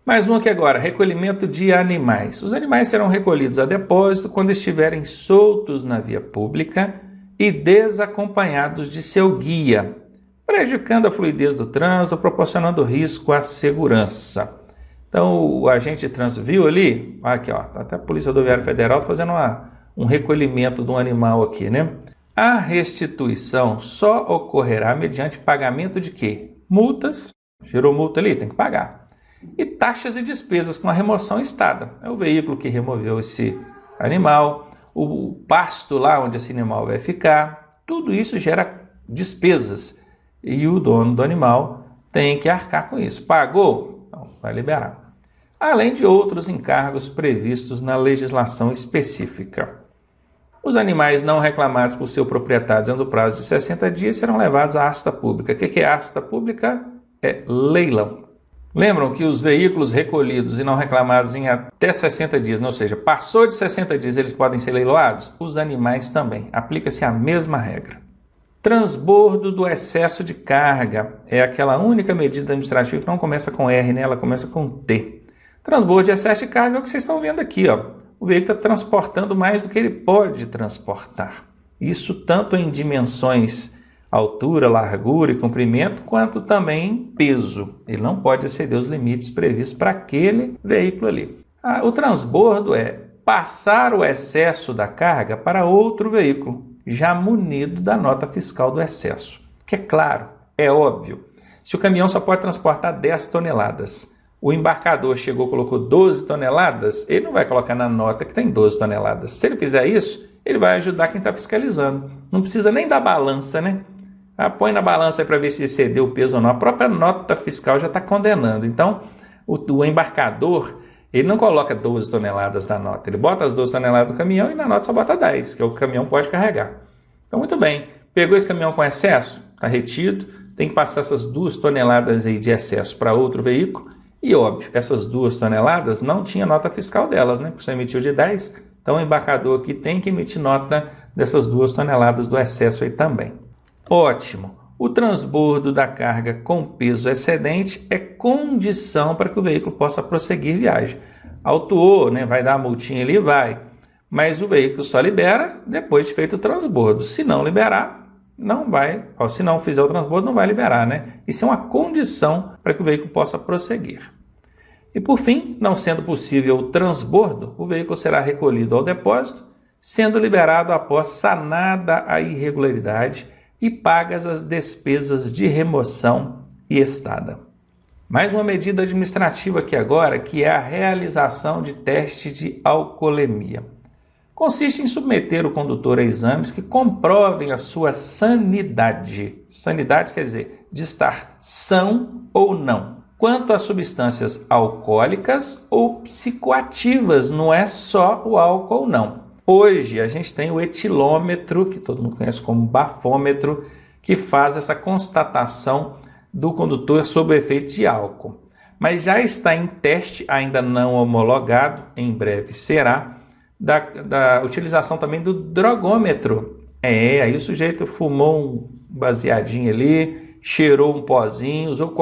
Mais um aqui agora, recolhimento de animais. Os animais serão recolhidos a depósito quando estiverem soltos na via pública e desacompanhados de seu guia, prejudicando a fluidez do trânsito, proporcionando risco à segurança. Então, o agente de trânsito viu ali, aqui ó, até a Polícia Rodoviária Federal fazendo um recolhimento de um animal aqui, né? A restituição só ocorrerá mediante pagamento de quê? Multas, gerou multa ali, tem que pagar. E taxas e despesas com a remoção estada. É o veículo que removeu esse animal, o pasto lá onde esse animal vai ficar, tudo isso gera despesas e o dono do animal tem que arcar com isso. Pagou? Não, vai liberar. Além de outros encargos previstos na legislação específica. Os animais não reclamados por seu proprietário dentro do prazo de 60 dias serão levados à asta pública. O que é asta pública? É leilão. Lembram que os veículos recolhidos e não reclamados em até 60 dias, ou seja, passou de 60 dias, eles podem ser leiloados? Os animais também. Aplica-se a mesma regra. Transbordo do excesso de carga é aquela única medida administrativa que não começa com R, né? Ela começa com T. Transbordo de excesso de carga é o que vocês estão vendo aqui, ó. O veículo está transportando mais do que ele pode transportar. Isso tanto em dimensões altura, largura e comprimento, quanto também peso. Ele não pode exceder os limites previstos para aquele veículo ali. O transbordo é passar o excesso da carga para outro veículo, já munido da nota fiscal do excesso. Que é claro, é óbvio. Se o caminhão só pode transportar 10 toneladas, o embarcador chegou e colocou 12 toneladas, ele não vai colocar na nota que tem 12 toneladas. Se ele fizer isso, ele vai ajudar quem está fiscalizando. Não precisa nem da balança, né? Põe na balança para ver se excedeu o peso ou não. A própria nota fiscal já está condenando. Então, o embarcador, ele não coloca 12 toneladas na nota. Ele bota as 12 toneladas do caminhão e na nota só bota 10, que é o que o caminhão pode carregar. Então, muito bem. Pegou esse caminhão com excesso? Está retido. Tem que passar essas 2 toneladas aí de excesso para outro veículo. E, óbvio, essas 2 toneladas não tinha nota fiscal delas, né? Porque só emitiu de 10. Então, o embarcador aqui tem que emitir nota dessas 2 toneladas do excesso aí também. Ótimo! O transbordo da carga com peso excedente é condição para que o veículo possa prosseguir viagem. Autuou, né? Vai dar a multinha ali? Vai. Mas o veículo só libera depois de feito o transbordo. Se não liberar, não vai. Se não fizer o transbordo, não vai liberar, né? Isso é uma condição para que o veículo possa prosseguir. E por fim, não sendo possível o transbordo, o veículo será recolhido ao depósito, sendo liberado após sanada a irregularidade e pagas as despesas de remoção e estada. Mais uma medida administrativa aqui agora, que é a realização de teste de alcoolemia. Consiste em submeter o condutor a exames que comprovem a sua sanidade. Sanidade quer dizer de estar são ou não. Quanto às substâncias alcoólicas ou psicoativas, não é só o álcool não. Hoje a gente tem o etilômetro, que todo mundo conhece como bafômetro, que faz essa constatação do condutor sob o efeito de álcool. Mas já está em teste, ainda não homologado, em breve será, da utilização também do drogômetro. Aí o sujeito fumou um baseadinho ali, cheirou um pozinho, usou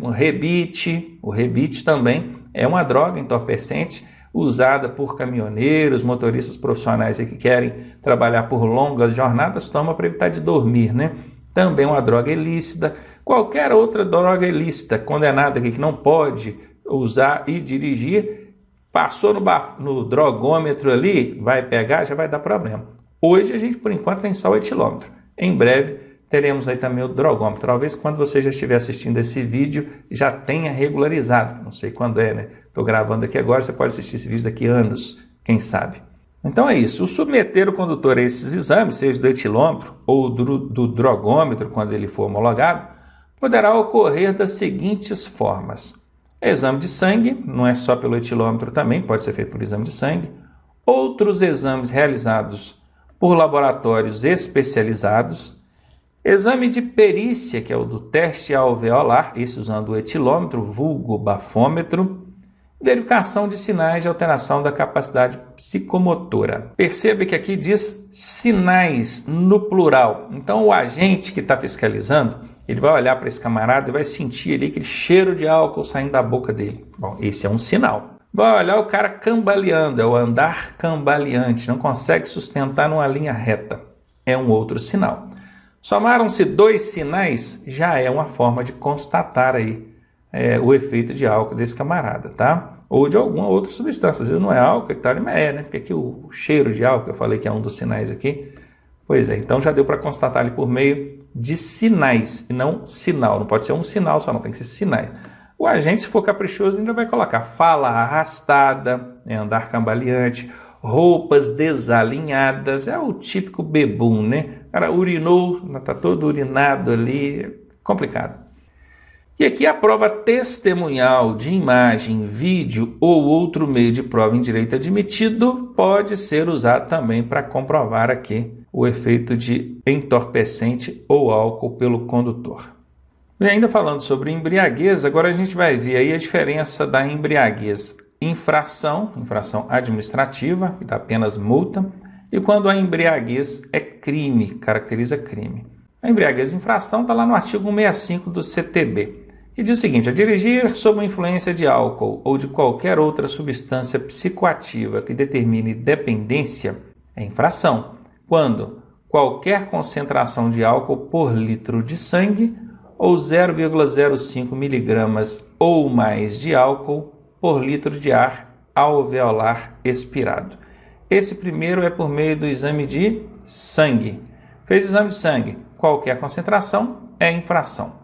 um rebite. O rebite também é uma droga entorpecente, usada por caminhoneiros, motoristas profissionais que querem trabalhar por longas jornadas, toma para evitar de dormir, né? Também uma droga ilícita. Qualquer outra droga ilícita condenada aqui que não pode usar e dirigir, passou no drogômetro ali, vai pegar, já vai dar problema. Hoje a gente, por enquanto, tem só o etilômetro. Em breve teremos aí também o drogômetro. Talvez quando você já estiver assistindo esse vídeo, já tenha regularizado. Não sei quando é, né? Estou gravando aqui agora, você pode assistir esse vídeo daqui a anos, quem sabe. Então é isso. O submeter o condutor a esses exames, seja do etilômetro ou do drogômetro, quando ele for homologado, poderá ocorrer das seguintes formas. Exame de sangue, não é só pelo etilômetro também, pode ser feito por exame de sangue. Outros exames realizados por laboratórios especializados. Exame de perícia, que é o do teste alveolar, esse usando o etilômetro, vulgo bafômetro. Verificação de sinais de alteração da capacidade psicomotora. Perceba que aqui diz sinais no plural. Então o agente que está fiscalizando, ele vai olhar para esse camarada e vai sentir ali aquele cheiro de álcool saindo da boca dele. Bom, esse é um sinal. Vai olhar o cara cambaleando, é o andar cambaleante, não consegue sustentar numa linha reta. É um outro sinal. Somaram-se 2 sinais, já é uma forma de constatar aí o efeito de álcool desse camarada, tá? Ou de alguma outra substância. Às vezes não é álcool que tá ali, mas né? Porque aqui o cheiro de álcool, eu falei que é um dos sinais aqui. Pois é, então já deu para constatar ali por meio de sinais e não sinal. Não pode ser um sinal só, não, tem que ser sinais. O agente, se for caprichoso, ainda vai colocar fala arrastada, andar cambaleante, roupas desalinhadas, é o típico bebum, né? O cara urinou, tá todo urinado ali, complicado. E aqui a prova testemunhal de imagem, vídeo ou outro meio de prova em direito admitido pode ser usado também para comprovar aqui o efeito de entorpecente ou álcool pelo condutor. E ainda falando sobre embriaguez, agora a gente vai ver aí a diferença da embriaguez infração administrativa, que dá apenas multa, e quando a embriaguez é crime, caracteriza crime. A embriaguez infração está lá no artigo 165 do CTB, que diz o seguinte: a dirigir sob a influência de álcool ou de qualquer outra substância psicoativa que determine dependência é infração, quando qualquer concentração de álcool por litro de sangue ou 0,05 miligramas ou mais de álcool por litro de ar alveolar expirado. Esse primeiro é por meio do exame de sangue. Fez o exame de sangue, qualquer concentração é infração.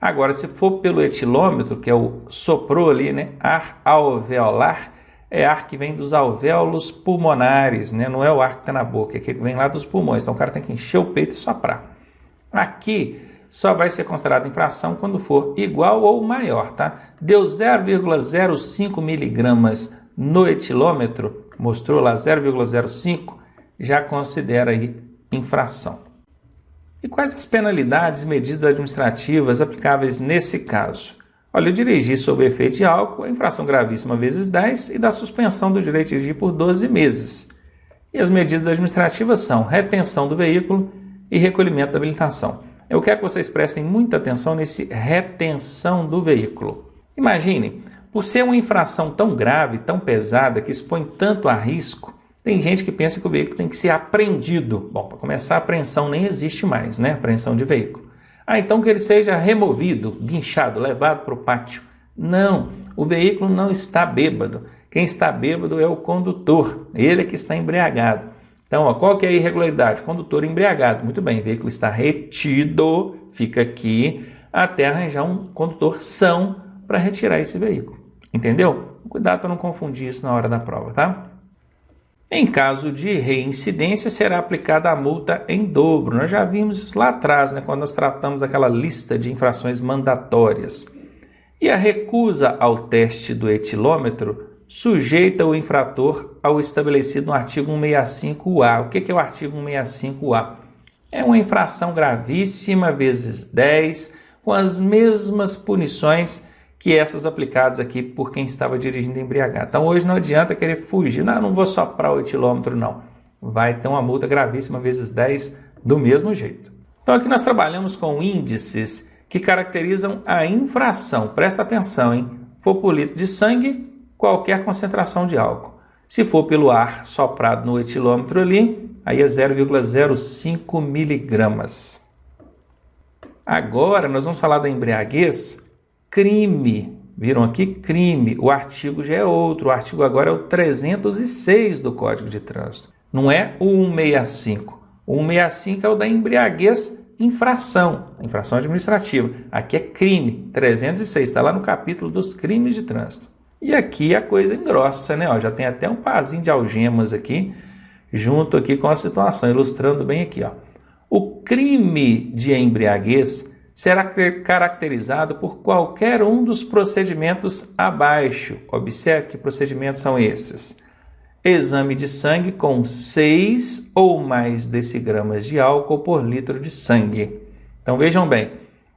Agora, se for pelo etilômetro, que é o soprou ali, né? Ar alveolar, é ar que vem dos alvéolos pulmonares, né? Não é o ar que está na boca, é aquele que vem lá dos pulmões. Então o cara tem que encher o peito e soprar. Aqui só vai ser considerado infração quando for igual ou maior, tá? Deu 0,05 miligramas no etilômetro, mostrou lá 0,05, já considera aí infração. E quais as penalidades e medidas administrativas aplicáveis nesse caso? Olha, eu dirigi sob efeito de álcool, infração gravíssima vezes 10 e da suspensão do direito de dirigir por 12 meses. E as medidas administrativas são retenção do veículo e recolhimento da habilitação. Eu quero que vocês prestem muita atenção nesse retenção do veículo. Imagine, por ser uma infração tão grave, tão pesada, que expõe tanto a risco, tem gente que pensa que o veículo tem que ser apreendido. Bom, para começar, a apreensão nem existe mais, né? Apreensão de veículo. Então que ele seja removido, guinchado, levado para o pátio. Não, o veículo não está bêbado. Quem está bêbado é o condutor, ele é que está embriagado. Então, qual que é a irregularidade? Condutor embriagado. Muito bem, o veículo está retido, fica aqui, até arranjar um condutor são para retirar esse veículo. Entendeu? Cuidado para não confundir isso na hora da prova, tá? Em caso de reincidência, será aplicada a multa em dobro. Nós já vimos isso lá atrás, né, quando nós tratamos daquela lista de infrações mandatórias. E a recusa ao teste do etilômetro sujeita o infrator ao estabelecido no artigo 165A. O que é o artigo 165A? É uma infração gravíssima vezes 10, com as mesmas punições que essas aplicadas aqui por quem estava dirigindo embriagado. Então hoje não adianta querer fugir. Não vou soprar o etilômetro, não. Vai ter uma multa gravíssima vezes 10 do mesmo jeito. Então aqui nós trabalhamos com índices que caracterizam a infração. Presta atenção, hein? For por litro de sangue, qualquer concentração de álcool. Se for pelo ar soprado no etilômetro ali, aí é 0,05 miligramas. Agora nós vamos falar da embriaguez. Crime, viram aqui? Crime. O artigo já é outro. O artigo agora é o 306 do Código de Trânsito. Não é o 165. O 165 é o da embriaguez infração, infração administrativa. Aqui é crime. 306, está lá no capítulo dos crimes de trânsito. E aqui a coisa engrossa, né? Já tem até um parzinho de algemas aqui, junto aqui com a situação, ilustrando bem aqui. O crime de embriaguez será caracterizado por qualquer um dos procedimentos abaixo. Observe que procedimentos são esses. Exame de sangue com 6 ou mais decigramas de álcool por litro de sangue. Então vejam bem,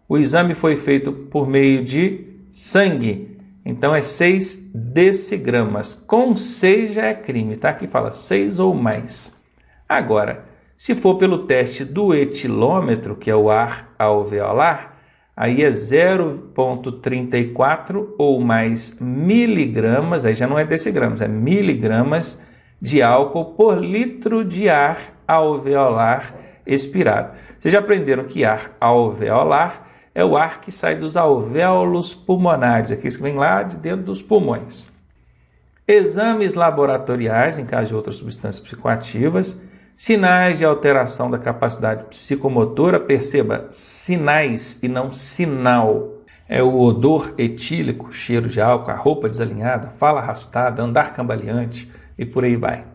o exame foi feito por meio de sangue Então é 6 decigramas. Com 6 já é crime, tá? Aqui fala 6 ou mais. Agora, se for pelo teste do etilômetro, que é o ar alveolar, aí é 0,34 ou mais miligramas, aí já não é decigramas, é miligramas de álcool por litro de ar alveolar expirado. Vocês já aprenderam que ar alveolar é o ar que sai dos alvéolos pulmonares, aqueles que vêm lá de dentro dos pulmões. Exames laboratoriais, em caso de outras substâncias psicoativas, sinais de alteração da capacidade psicomotora, perceba, sinais e não sinal. É o odor etílico, cheiro de álcool, a roupa desalinhada, fala arrastada, andar cambaleante e por aí vai.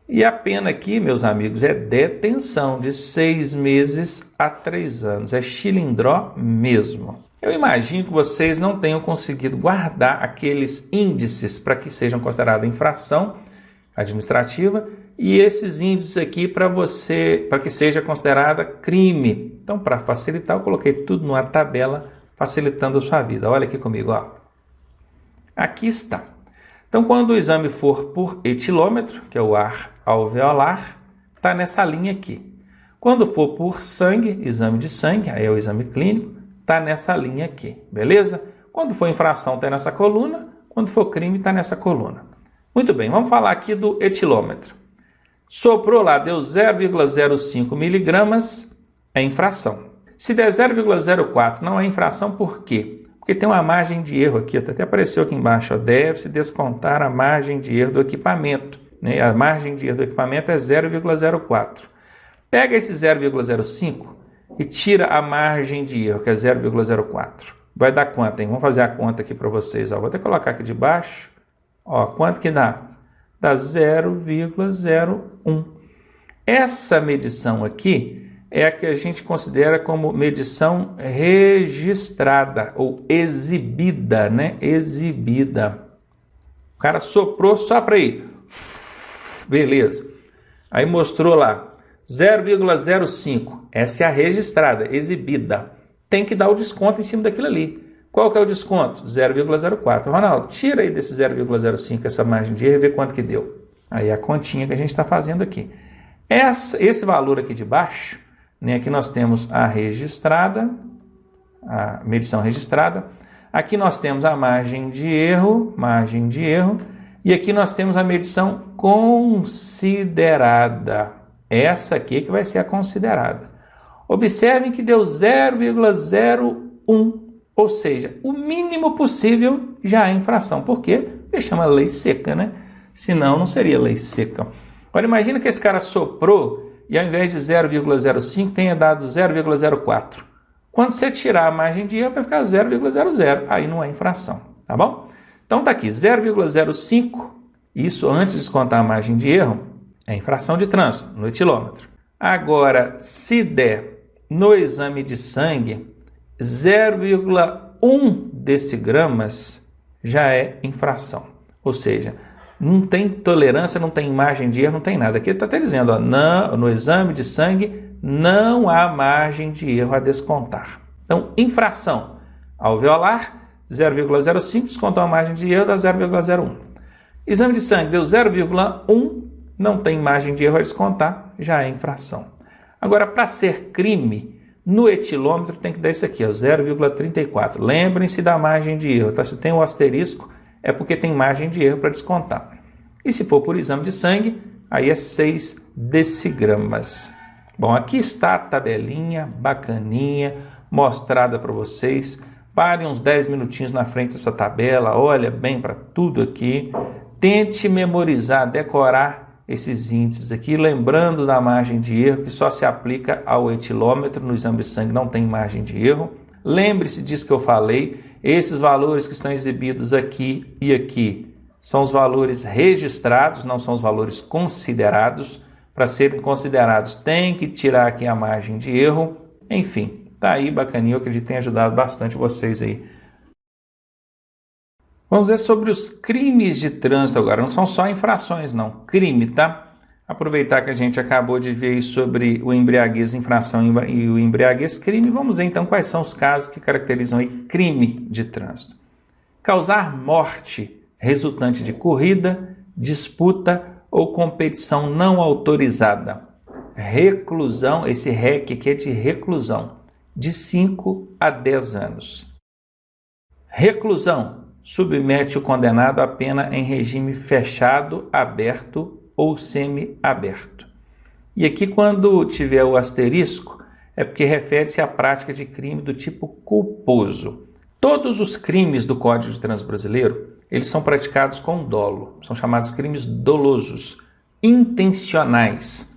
E a pena aqui, meus amigos, é detenção de 6 meses a 3 anos. É chilindró mesmo. Eu imagino que vocês não tenham conseguido guardar aqueles índices para que sejam considerados infração administrativa e esses índices aqui para que seja considerada crime. Então, para facilitar, eu coloquei tudo numa tabela facilitando a sua vida. Olha aqui comigo, ó. Aqui está. Então, quando o exame for por etilômetro, que é o ar alveolar, está nessa linha aqui. Quando for por sangue, exame de sangue, aí é o exame clínico, está nessa linha aqui, beleza? Quando for infração, está nessa coluna. Quando for crime, está nessa coluna. Muito bem, vamos falar aqui do etilômetro. Soprou lá, deu 0,05 miligramas, é infração. Se der 0,04, não é infração, por quê? Porque tem uma margem de erro aqui, até apareceu aqui embaixo, deve-se descontar a margem de erro do equipamento. Né? A margem de erro do equipamento é 0,04. Pega esse 0,05 e tira a margem de erro, que é 0,04. Vai dar quanto, hein? Vamos fazer a conta aqui para vocês. Ó. Vou até colocar aqui de baixo. Ó, quanto que dá? Dá 0,01. Essa medição aqui é a que a gente considera como medição registrada ou exibida, né? Exibida. O cara soprou, sopra aí. Beleza. Aí mostrou lá 0,05. Essa é a registrada, exibida. Tem que dar o desconto em cima daquilo ali. Qual que é o desconto? 0,04. Ronaldo, tira aí desse 0,05 essa margem de erro e vê quanto que deu. Aí a continha que a gente está fazendo aqui. Esse valor aqui de baixo, né, aqui nós temos a registrada, a medição registrada. Aqui nós temos a margem de erro, e aqui nós temos a medição considerada. Essa aqui que vai ser a considerada. Observem que deu 0,01, ou seja, o mínimo possível já é infração. Por quê? Porque chama lei seca, né? Senão não seria lei seca. Agora imagina que esse cara soprou e ao invés de 0,05 tenha dado 0,04. Quando você tirar a margem de erro vai ficar 0,00. Aí não é infração, tá bom? Então tá aqui 0,05, isso antes de descontar a margem de erro, é infração de trânsito no etilômetro. Agora, se der no exame de sangue 0,1 decigramas, já é infração. Ou seja, não tem tolerância, não tem margem de erro, não tem nada. Aqui está até dizendo, ó, não, no exame de sangue não há margem de erro a descontar. Então, infração alveolar, 0,05, descontou a margem de erro, dá 0,01. Exame de sangue deu 0,1, não tem margem de erro a descontar, já é infração. Agora, para ser crime, no etilômetro tem que dar isso aqui, 0,34. Lembrem-se da margem de erro, tá? Se tem o asterisco, é porque tem margem de erro para descontar. E se for por exame de sangue, aí é 6 decigramas. Bom, aqui está a tabelinha bacaninha, mostrada para vocês. Parem uns 10 minutinhos na frente dessa tabela, olha bem para tudo aqui. Tente memorizar, decorar esses índices aqui, lembrando da margem de erro, que só se aplica ao etilômetro, no exame de sangue não tem margem de erro. Lembre-se disso que eu falei, esses valores que estão exibidos aqui e aqui são os valores registrados, não são os valores considerados. Para serem considerados, tem que tirar aqui a margem de erro. Enfim, tá aí bacaninha, eu acredito que tem ajudado bastante vocês aí. Vamos ver sobre os crimes de trânsito agora. Não são só infrações, não. Crime, tá? Aproveitar que a gente acabou de ver sobre o embriaguez infração e o embriaguez crime, vamos ver então quais são os casos que caracterizam aí crime de trânsito. Causar morte resultante de corrida, disputa ou competição não autorizada. Reclusão, esse REC aqui é de reclusão, de 5 a 10 anos. Reclusão, submete o condenado à pena em regime fechado, aberto ou semi-aberto. E aqui, quando tiver o asterisco, é porque refere-se à prática de crime do tipo culposo. Todos os crimes do Código de Trânsito Brasileiro, eles são praticados com dolo, são chamados crimes dolosos, intencionais,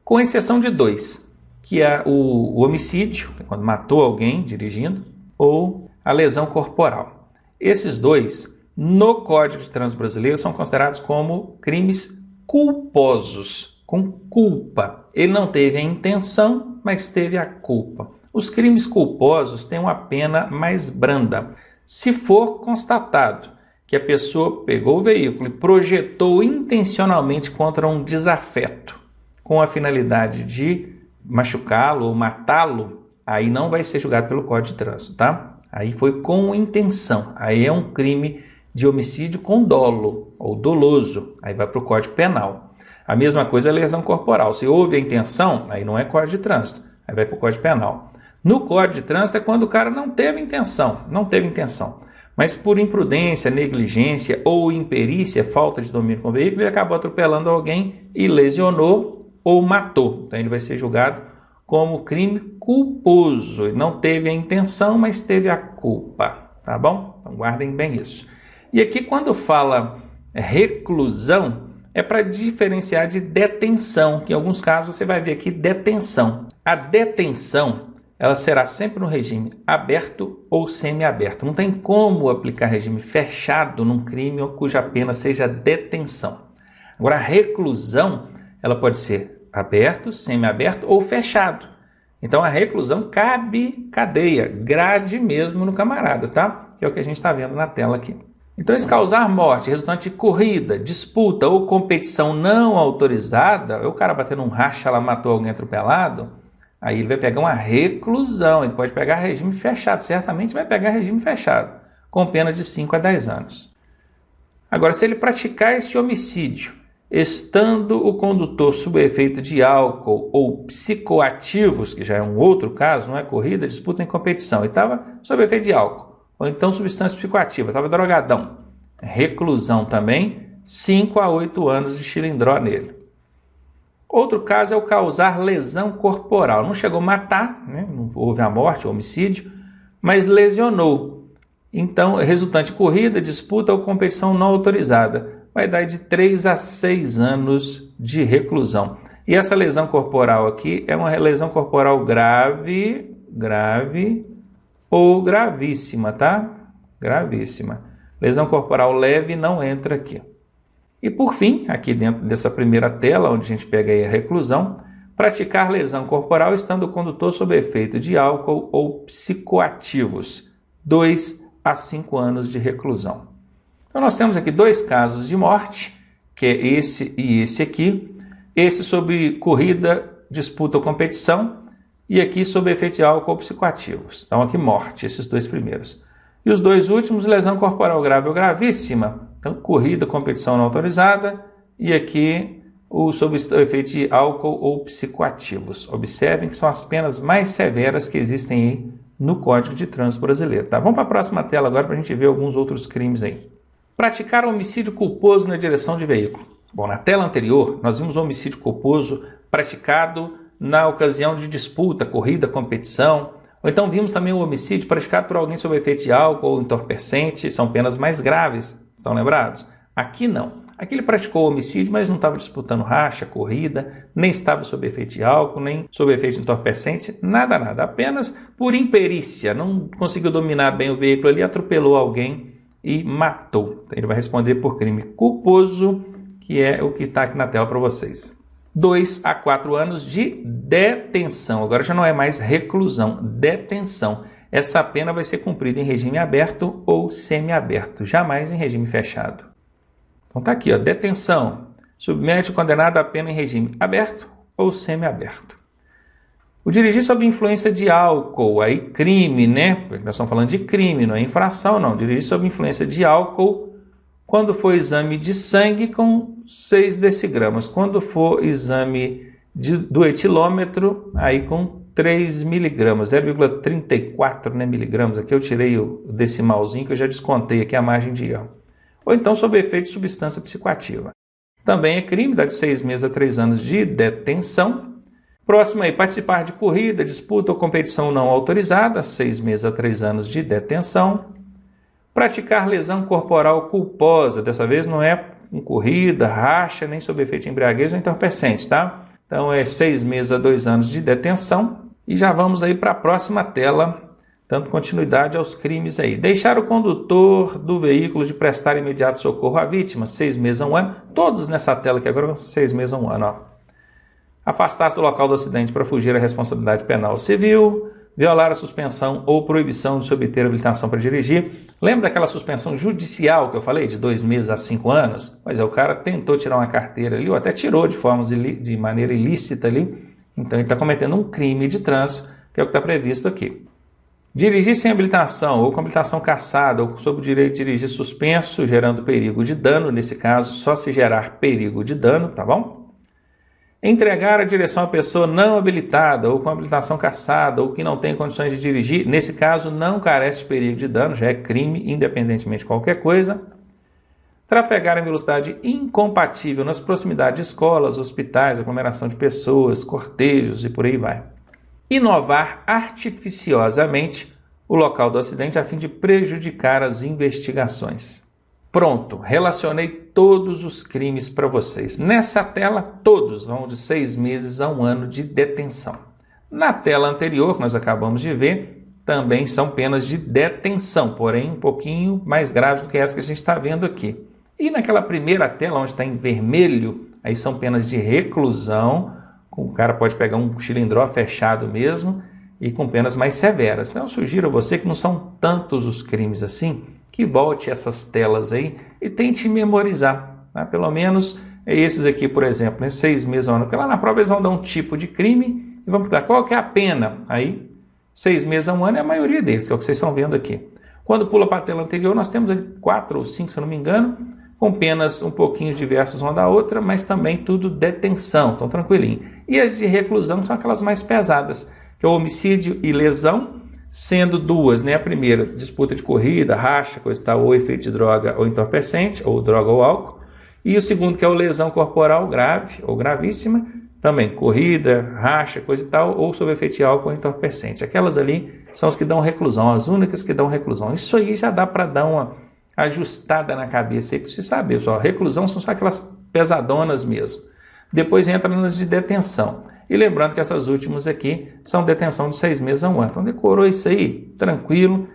com exceção de 2, que é o homicídio, que é quando matou alguém dirigindo, ou a lesão corporal. Esses 2, no Código de Trânsito Brasileiro, são considerados como crimes culposos, com culpa. Ele não teve a intenção, mas teve a culpa. Os crimes culposos têm uma pena mais branda. Se for constatado que a pessoa pegou o veículo e projetou intencionalmente contra um desafeto, com a finalidade de machucá-lo ou matá-lo, aí não vai ser julgado pelo Código de Trânsito, tá? Aí foi com intenção, aí é um crime de homicídio com dolo ou doloso, aí vai para o Código Penal. A mesma coisa é lesão corporal, se houve a intenção, aí não é Código de Trânsito, aí vai para o Código Penal. No Código de Trânsito é quando o cara não teve intenção, mas por imprudência, negligência ou imperícia, falta de domínio com o veículo, ele acabou atropelando alguém e lesionou ou matou. Então ele vai ser julgado como crime culposo. Ele não teve a intenção, mas teve a culpa, tá bom? Então guardem bem isso. E aqui quando fala reclusão, é para diferenciar de detenção, que em alguns casos você vai ver aqui detenção. A detenção, ela será sempre no regime aberto ou semiaberto. Não tem como aplicar regime fechado num crime cuja pena seja detenção. Agora, a reclusão, ela pode ser aberto, semiaberto ou fechado. Então, a reclusão cabe cadeia, grade mesmo no camarada, tá? Que é o que a gente está vendo na tela aqui. Então, se causar morte resultante de corrida, disputa ou competição não autorizada, o cara batendo um racha lá, matou alguém atropelado, aí ele vai pegar uma reclusão, ele pode pegar regime fechado, certamente vai pegar regime fechado, com pena de 5 a 10 anos. Agora, se ele praticar esse homicídio, estando o condutor sob efeito de álcool ou psicoativos, que já é um outro caso, não é corrida, disputa nem competição, ele estava sob efeito de álcool, ou então substância psicoativa, estava drogadão, reclusão também, 5 a 8 anos de chilindró nele. Outro caso é o causar lesão corporal. Não chegou a matar, né? Não houve a morte, o homicídio, mas lesionou. Então, resultante de corrida, disputa ou competição não autorizada. Vai dar de 3 a 6 anos de reclusão. E essa lesão corporal aqui é uma lesão corporal grave ou gravíssima, tá? Gravíssima. Lesão corporal leve não entra aqui. E por fim, aqui dentro dessa primeira tela, onde a gente pega aí a reclusão, praticar lesão corporal estando o condutor sob efeito de álcool ou psicoativos, 2 a 5 anos de reclusão. Então nós temos aqui 2 casos de morte, que é esse e esse aqui. Esse sob corrida, disputa ou competição, e aqui sob efeito de álcool ou psicoativos. Então aqui morte, esses 2 primeiros. E os 2 últimos, lesão corporal grave ou gravíssima. Então, corrida, competição não autorizada, e aqui o sob efeito de álcool ou psicoativos. Observem que são as penas mais severas que existem aí no Código de Trânsito Brasileiro. Tá? Vamos para a próxima tela agora para a gente ver alguns outros crimes aí. Praticar homicídio culposo na direção de veículo. Bom, na tela anterior, nós vimos o homicídio culposo praticado na ocasião de disputa, corrida, competição. Ou então vimos também o homicídio praticado por alguém sob efeito de álcool ou entorpecente. São penas mais graves. Estão lembrados? Aqui não. Aqui ele praticou homicídio, mas não estava disputando racha, corrida, nem estava sob efeito de álcool, nem sob efeito de entorpecente, nada. Apenas por imperícia, não conseguiu dominar bem o veículo ali, atropelou alguém e matou. Então ele vai responder por crime culposo, que é o que está aqui na tela para vocês. 2 a 4 anos de detenção. Agora já não é mais reclusão, detenção. Essa pena vai ser cumprida em regime aberto ou semiaberto, jamais em regime fechado. Então tá aqui, ó, detenção. Submete o condenado à pena em regime aberto ou semiaberto. O dirigir sob influência de álcool, aí crime, né? Porque nós estamos falando de crime, não é infração, não. Dirigir sob influência de álcool quando for exame de sangue com 6 decigramas. Quando for exame do etilômetro, aí com 3 miligramas, 0,34 né, miligramas. Aqui eu tirei o decimalzinho que eu já descontei aqui a margem de erro. Ou então sob efeito de substância psicoativa. Também é crime, dá de 6 meses a 3 anos de detenção. Próximo aí, participar de corrida, disputa ou competição não autorizada, 6 meses a 3 anos de detenção. Praticar lesão corporal culposa, dessa vez não é com corrida, racha, nem sob efeito de embriaguez ou entorpecente, tá? Então é 6 meses a 2 anos de detenção. E já vamos aí para a próxima tela, dando continuidade aos crimes aí. Deixar o condutor do veículo de prestar imediato socorro à vítima, 6 meses a 1 ano. Todos nessa tela aqui agora vão ser 6 meses a 1 ano, ó. Afastar-se do local do acidente para fugir à responsabilidade penal civil, violar a suspensão ou proibição de se obter habilitação para dirigir. Lembra daquela suspensão judicial que eu falei, de 2 meses a 5 anos? Pois é, o cara tentou tirar uma carteira ali, ou até tirou de maneira ilícita ali, então ele está cometendo um crime de trânsito, que é o que está previsto aqui. Dirigir sem habilitação ou com habilitação cassada ou sob o direito de dirigir suspenso, gerando perigo de dano, nesse caso só se gerar perigo de dano, tá bom? Entregar a direção à pessoa não habilitada ou com habilitação cassada ou que não tem condições de dirigir, nesse caso não carece de perigo de dano, já é crime, independentemente de qualquer coisa. Trafegar em velocidade incompatível nas proximidades de escolas, hospitais, aglomeração de pessoas, cortejos e por aí vai. Inovar artificiosamente o local do acidente a fim de prejudicar as investigações. Pronto, relacionei todos os crimes para vocês. Nessa tela, todos vão de 6 meses a 1 ano de detenção. Na tela anterior, que nós acabamos de ver, também são penas de detenção, porém um pouquinho mais graves do que essa que a gente está vendo aqui. E naquela primeira tela, onde está em vermelho, aí são penas de reclusão, o cara pode pegar um cilindró fechado mesmo, e com penas mais severas. Então eu sugiro a você que não são tantos os crimes assim, que volte essas telas aí e tente memorizar, tá? Pelo menos esses aqui, por exemplo, né? 6 meses ao ano, porque lá na prova eles vão dar um tipo de crime e vão perguntar qual que é a pena. Aí 6 meses a 1 ano é a maioria deles, que é o que vocês estão vendo aqui. Quando pula para a tela anterior, nós temos ali 4 ou 5, se eu não me engano, com penas um pouquinho diversas uma da outra, mas também tudo detenção, então tranquilinho. E as de reclusão são aquelas mais pesadas, que é o homicídio e lesão, sendo 2, né? A primeira, disputa de corrida, racha, coisa e tal, ou efeito de droga ou entorpecente, ou droga ou álcool. E o segundo, que é o lesão corporal grave ou gravíssima, também corrida, racha, coisa e tal, ou sob efeito de álcool ou entorpecente. Aquelas ali são as que dão reclusão, as únicas que dão reclusão. Isso aí já dá para dar uma ajustada na cabeça aí para você saber. Só, reclusão são só aquelas pesadonas mesmo. Depois entra nas de detenção. E lembrando que essas últimas aqui são detenção de 6 meses a 1 ano. Então decorou isso aí, tranquilo,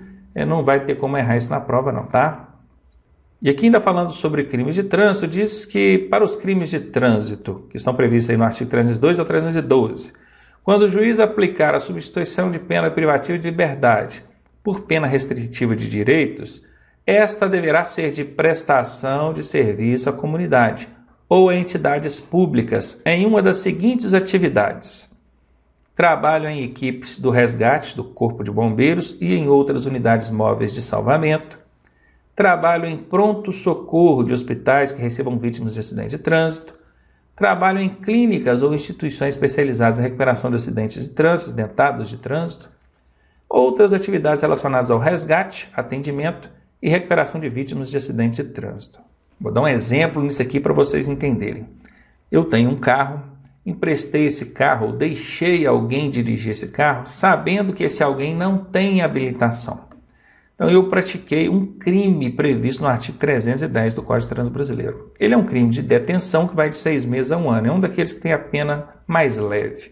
não vai ter como errar isso na prova não, tá? E aqui ainda falando sobre crimes de trânsito, diz que para os crimes de trânsito, que estão previstos aí no artigo 302 ou 312, quando o juiz aplicar a substituição de pena privativa de liberdade por pena restritiva de direitos, esta deverá ser de prestação de serviço à comunidade ou a entidades públicas em uma das seguintes atividades: trabalho em equipes do resgate do Corpo de Bombeiros e em outras unidades móveis de salvamento, trabalho em pronto-socorro de hospitais que recebam vítimas de acidente de trânsito, trabalho em clínicas ou instituições especializadas em recuperação de acidentes de trânsito, acidentados de trânsito, outras atividades relacionadas ao resgate, atendimento e recuperação de vítimas de acidente de trânsito. Vou dar um exemplo nisso aqui para vocês entenderem. Eu tenho um carro, emprestei esse carro, deixei alguém dirigir esse carro, sabendo que esse alguém não tem habilitação. Então eu pratiquei um crime previsto no artigo 310 do Código de Trânsito Brasileiro. Ele é um crime de detenção que vai de 6 meses a 1 ano. É um daqueles que tem a pena mais leve.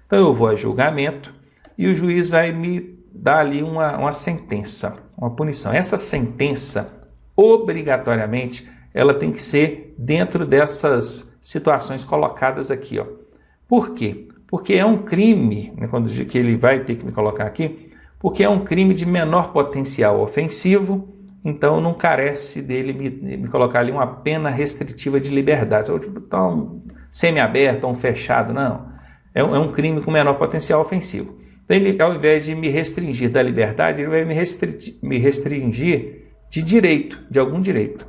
Então eu vou a julgamento e o juiz vai me dar ali uma sentença, uma punição. Essa sentença, obrigatoriamente, ela tem que ser dentro dessas situações colocadas aqui, ó. Por quê? Porque é um crime, né, quando que ele vai ter que me colocar aqui, porque é um crime de menor potencial ofensivo, então não carece dele me colocar ali uma pena restritiva de liberdade, ou tipo, um semi-aberto ou um fechado, não. é um crime com menor potencial ofensivo. Então, ele, ao invés de me restringir da liberdade, ele vai me restringir de direito, de algum direito.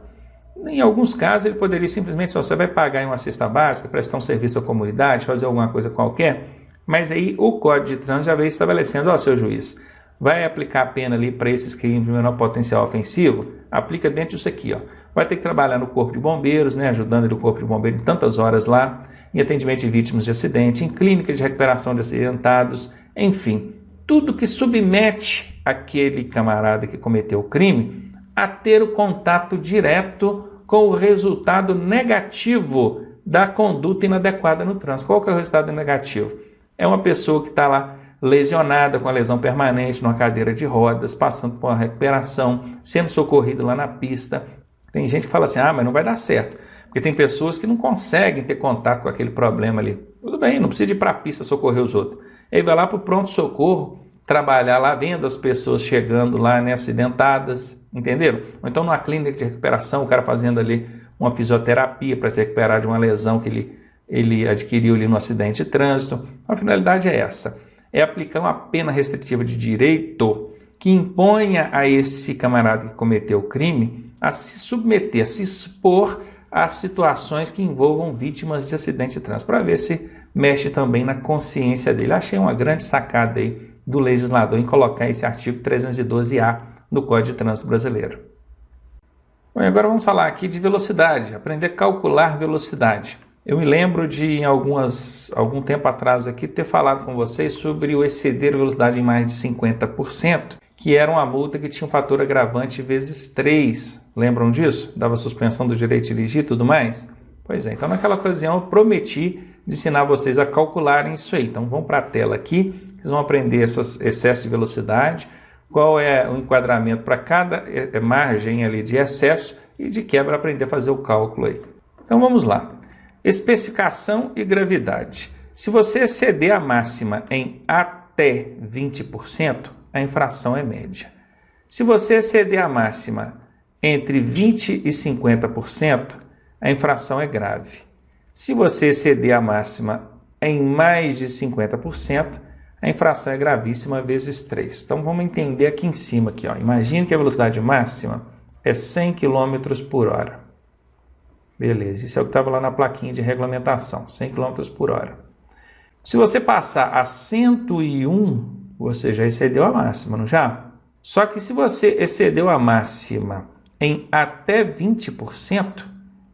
Em alguns casos, ele poderia simplesmente, você vai pagar em uma cesta básica, prestar um serviço à comunidade, fazer alguma coisa qualquer, mas aí o Código de Trânsito já veio estabelecendo, seu juiz, vai aplicar a pena ali para esses crimes de menor potencial ofensivo? Aplica dentro disso aqui, Vai ter que trabalhar no Corpo de Bombeiros, né, ajudando o Corpo de Bombeiros em tantas horas lá, em atendimento de vítimas de acidente, em clínicas de recuperação de acidentados, enfim, tudo que submete aquele camarada que cometeu o crime a ter o contato direto com o resultado negativo da conduta inadequada no trânsito. Qual que é o resultado negativo? É uma pessoa que está lá lesionada, com a lesão permanente, numa cadeira de rodas, passando por uma recuperação, sendo socorrido lá na pista. Tem gente que fala assim, mas não vai dar certo, porque tem pessoas que não conseguem ter contato com aquele problema ali. Tudo bem, não precisa de ir para a pista socorrer os outros. Aí vai lá para o pronto-socorro, trabalhar lá, vendo as pessoas chegando lá, né, acidentadas, entenderam? Ou então numa clínica de recuperação, o cara fazendo ali uma fisioterapia para se recuperar de uma lesão que ele adquiriu ali no acidente de trânsito. A finalidade é essa, é aplicar uma pena restritiva de direito que imponha a esse camarada que cometeu o crime a se submeter, a se expor a situações que envolvam vítimas de acidente de trânsito, para ver se mexe também na consciência dele. Achei uma grande sacada aí do legislador em colocar esse artigo 312-A no Código de Trânsito Brasileiro. Bom, agora vamos falar aqui de velocidade, aprender a calcular velocidade. Eu me lembro de, algum tempo atrás aqui, ter falado com vocês sobre o exceder a velocidade em mais de 50%, que era uma multa que tinha um fator agravante vezes 3. Lembram disso? Dava suspensão do direito de dirigir e tudo mais? Pois é, então naquela ocasião eu prometi de ensinar vocês a calcularem isso aí. Então vamos para a tela aqui, vocês vão aprender esses excessos de velocidade, qual é o enquadramento para cada margem ali de excesso e de quebra aprender a fazer o cálculo aí. Então vamos lá. Especificação e gravidade. Se você exceder a máxima em até 20%, a infração é média. Se você exceder a máxima entre 20% e 50%, a infração é grave. Se você exceder a máxima em mais de 50%, a infração é gravíssima vezes 3. Então vamos entender aqui em cima. Imagine que a velocidade máxima é 100 km por hora. Beleza, isso é o que estava lá na plaquinha de regulamentação, 100 km por hora. Se você passar a 101, você já excedeu a máxima, não já? Só que se você excedeu a máxima em até 20%,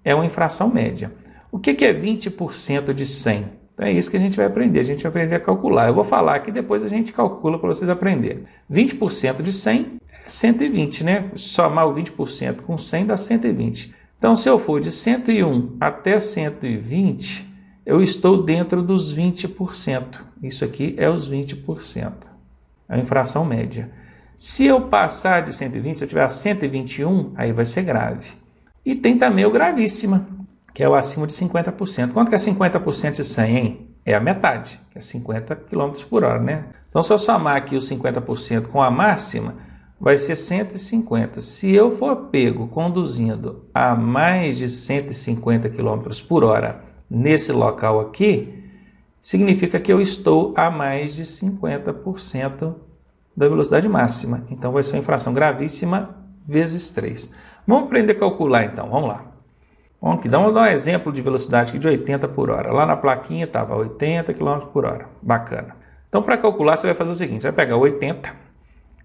é uma infração média. O que é 20% de 100? Então é isso que a gente vai aprender. A gente vai aprender a calcular. Eu vou falar aqui, depois a gente calcula para vocês aprenderem. 20% de 100 é 120, né? Somar o 20% com 100 dá 120. Então, se eu for de 101 até 120, eu estou dentro dos 20%. Isso aqui é os 20%. É a infração média. Se eu passar de 120, se eu tiver a 121, aí vai ser grave. E tem também o gravíssima, que é o acima de 50%. Quanto que é 50% de 100, hein? É a metade, que é 50 km por hora, né? Então, se eu somar aqui os 50% com a máxima, vai ser 150. Se eu for pego conduzindo a mais de 150 km por hora nesse local aqui, significa que eu estou a mais de 50% da velocidade máxima. Então, vai ser uma infração gravíssima vezes 3. Vamos aprender a calcular, então. Vamos lá. Vamos dar um exemplo de velocidade aqui de 80 por hora. Lá na plaquinha estava 80 km por hora. Bacana. Então, para calcular, você vai fazer o seguinte. Você vai pegar 80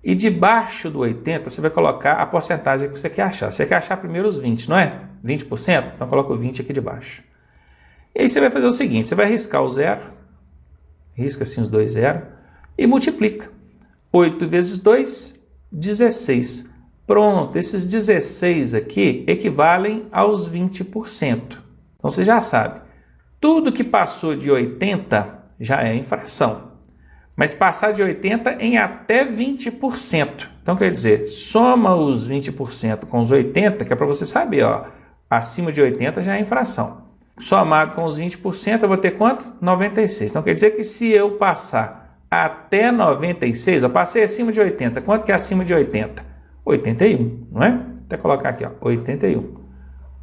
e debaixo do 80 você vai colocar a porcentagem que você quer achar. Você quer achar primeiro os 20, não é? 20%? Então, coloca o 20 aqui debaixo. E aí você vai fazer o seguinte. Você vai riscar o zero. Risca assim os dois zeros. E multiplica. 8 vezes 2, 16. Pronto, esses 16 aqui equivalem aos 20%. Então você já sabe, tudo que passou de 80 já é infração. Mas passar de 80 em até 20%. Então quer dizer, soma os 20% com os 80, que é para você saber, acima de 80 já é infração. Somado com os 20%, eu vou ter quanto? 96. Então quer dizer que se eu passar até 96, eu passei acima de 80. Quanto que é acima de 80? 81, não é? Até colocar aqui, 81.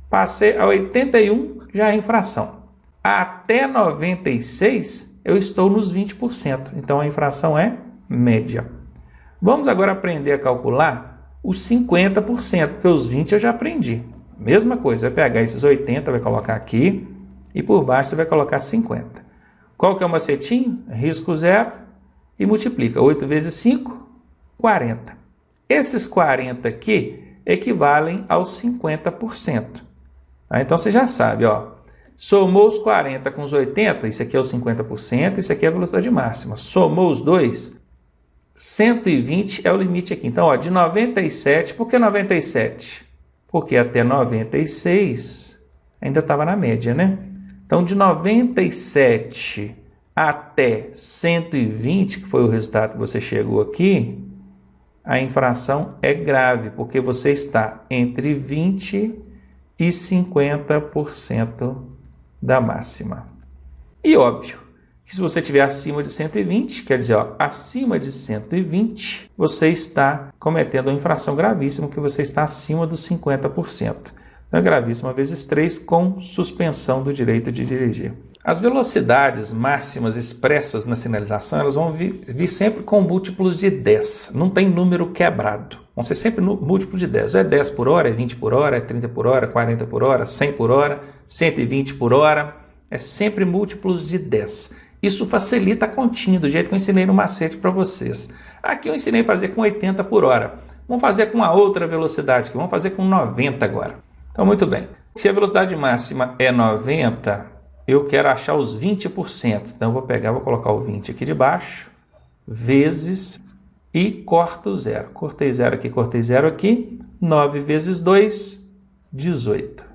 Passei a 81, já é infração. Até 96 eu estou nos 20%. Então, a infração é média. Vamos agora aprender a calcular os 50%, porque os 20 eu já aprendi. Mesma coisa, vai pegar esses 80, vai colocar aqui, e por baixo você vai colocar 50. Qual que é o macetinho? Risco zero e multiplica. 8 vezes 5, 40. Esses 40 aqui equivalem aos 50%. Tá? Então você já sabe, ó, somou os 40 com os 80, isso aqui é os 50%, isso aqui é a velocidade máxima. Somou os dois, 120 é o limite aqui. Então, ó, de 97, por que 97? Porque até 96 ainda estava na média, né? Então, de 97 até 120, que foi o resultado que você chegou aqui, a infração é grave, porque você está entre 20% e 50% da máxima. E óbvio que se você estiver acima de 120, quer dizer, ó, acima de 120, você está cometendo uma infração gravíssima, que você está acima dos 50%. Então, é gravíssima vezes 3, com suspensão do direito de dirigir. As velocidades máximas expressas na sinalização, elas vão vir sempre com múltiplos de 10. Não tem número quebrado. Vão ser sempre múltiplo de 10. Ou é 10 por hora, é 20 por hora, é 30 por hora, 40 por hora, 100 por hora, 120 por hora. É sempre múltiplos de 10. Isso facilita a continha, do jeito que eu ensinei no macete para vocês. Aqui eu ensinei a fazer com 80 por hora. Vamos fazer com a outra velocidade, que vamos fazer com 90 agora. Então, muito bem. Se a velocidade máxima é 90, eu quero achar os 20%. Então, eu vou pegar, vou colocar o 20 aqui de baixo, vezes, e corto o zero. Cortei zero aqui. 9 vezes 2, 18.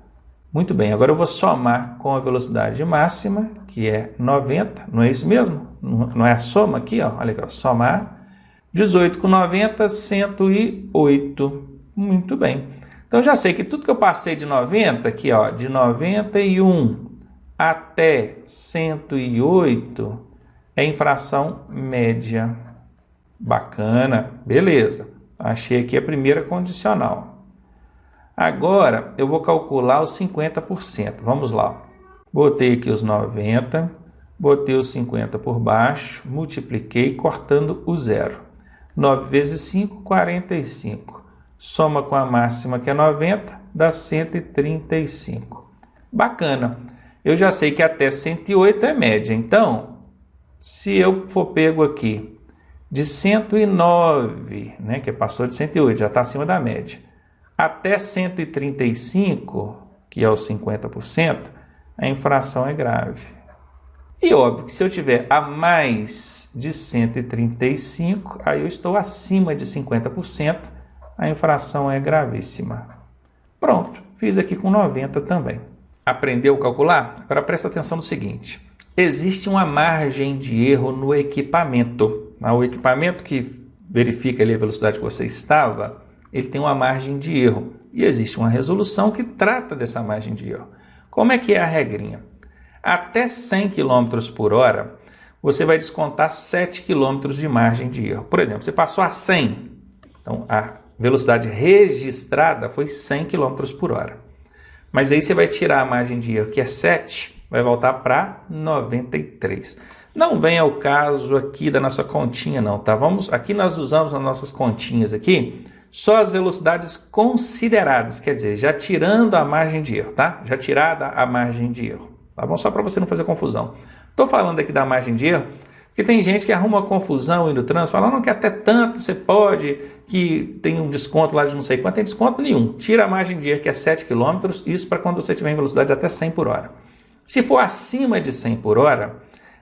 Muito bem, agora eu vou somar com a velocidade máxima, que é 90, não é isso mesmo? Não é a soma aqui, ó, olha aqui, ó, somar, 18 com 90, 108. Muito bem. Então, já sei que tudo que eu passei de 90, aqui, ó, de 91 até 108, é infração média. Bacana, beleza. Achei aqui a primeira condicional. Agora, eu vou calcular os 50%. Vamos lá. Botei aqui os 90, botei os 50 por baixo, multipliquei, cortando o zero. 9 vezes 5, 45. Soma com a máxima, que é 90, dá 135. Bacana. Eu já sei que até 108 é média. Então, se eu for pego aqui de 109, né, que passou de 108, já está acima da média, até 135, que é os 50%, a infração é grave. E óbvio que se eu tiver a mais de 135, aí eu estou acima de 50%, a infração é gravíssima. Pronto, fiz aqui com 90 também. Aprendeu a calcular? Agora presta atenção no seguinte. Existe uma margem de erro no equipamento. O equipamento que verifica ali a velocidade que você estava, ele tem uma margem de erro. E existe uma resolução que trata dessa margem de erro. Como é que é a regrinha? Até 100 km por hora, você vai descontar 7 km de margem de erro. Por exemplo, você passou a 100. Então, a velocidade registrada foi 100 km por hora. Mas aí você vai tirar a margem de erro, que é 7, vai voltar para 93. Não vem ao caso aqui da nossa continha, não, tá? Aqui nós usamos nas nossas continhas aqui só as velocidades consideradas, quer dizer, já tirando a margem de erro, tá? Já tirada a margem de erro, tá bom? Só para você não fazer confusão. Estou falando aqui da margem de erro, porque tem gente que arruma uma confusão aí no trânsito, falando que até tanto você pode, que tem um desconto lá de não sei quanto, tem desconto nenhum. Tira a margem de erro, que é 7 km, isso para quando você tiver em velocidade até 100 por hora. Se for acima de 100 por hora,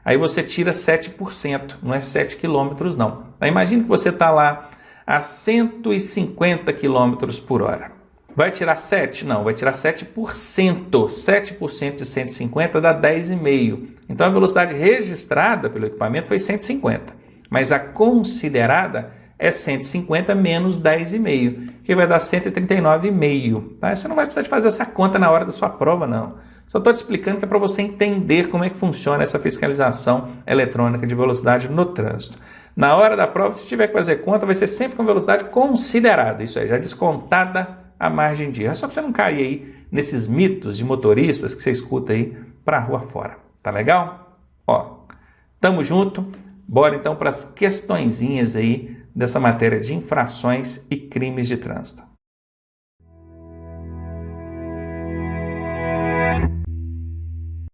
aí você tira 7%, não é 7 km não. Aí imagine que você está lá a 150 km por hora. Vai tirar 7? Não, vai tirar 7%. 7% de 150 dá 10,5. Então a velocidade registrada pelo equipamento foi 150, mas a considerada é 150 menos 10,5, que vai dar 139,5. Tá? Você não vai precisar de fazer essa conta na hora da sua prova, não. Só estou te explicando que é para você entender como é que funciona essa fiscalização eletrônica de velocidade no trânsito. Na hora da prova, se tiver que fazer conta, vai ser sempre com velocidade considerada. Isso aí, já descontada a margem de erro. É só para você não cair aí nesses mitos de motoristas que você escuta aí para a rua fora. Tá legal? Ó, Tamo junto? Bora então para as questõezinhas aí dessa matéria de infrações e crimes de trânsito.